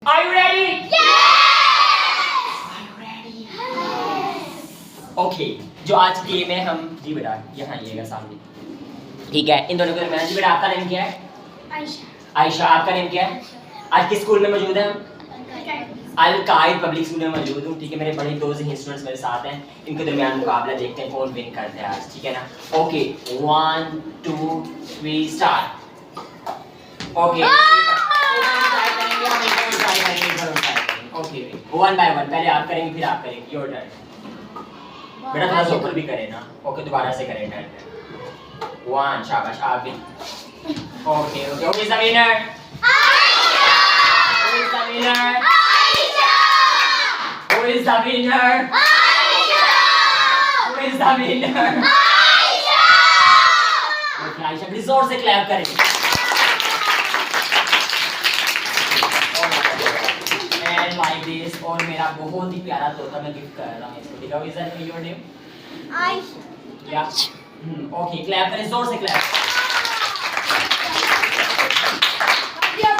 Are you ready? Yes! Are you ready? Okay, जो आज game है हम जी बेटा यहाँ आइएगा सामने, ठीक है? इन दोनों के दरमियान जी बेटा आपका नेम क्या है? आयशा। आयशा, आपका नेम क्या है? आज किस स्कूल में मौजूद हैं हम? अल कायद पब्लिक स्कूल में मौजूद हूँ, ठीक है? मेरे बड़े दोस्त हैं, स्टूडेंट्स मेरे साथ हैं, इनके दरमियान मुकाबला देखते हैं कौन विन करते हैं आज, ठीक है ना? Okay 1 2 3 start. Okay okay one by one, पहले आप करेंगे फिर आप करेंगे, योर टर्न। बेटा थोड़ा सा ऊपर भी करें ना, ओके दोबारा से करें टर्न। 1 शाबाश, आप भी। Okay okay, who is the winner? Who is the winner? Who is the winner? Who is the winner? Okay, Ayesha please जोर से क्लैप करें। And like this, और मेरा बहुत ही प्यारा तोता मैं गिफ्ट कर रहा हूँ इसको, ठीक है? Is that your name? Ayesha. Yeah. Okay, clap करें जोर से clap.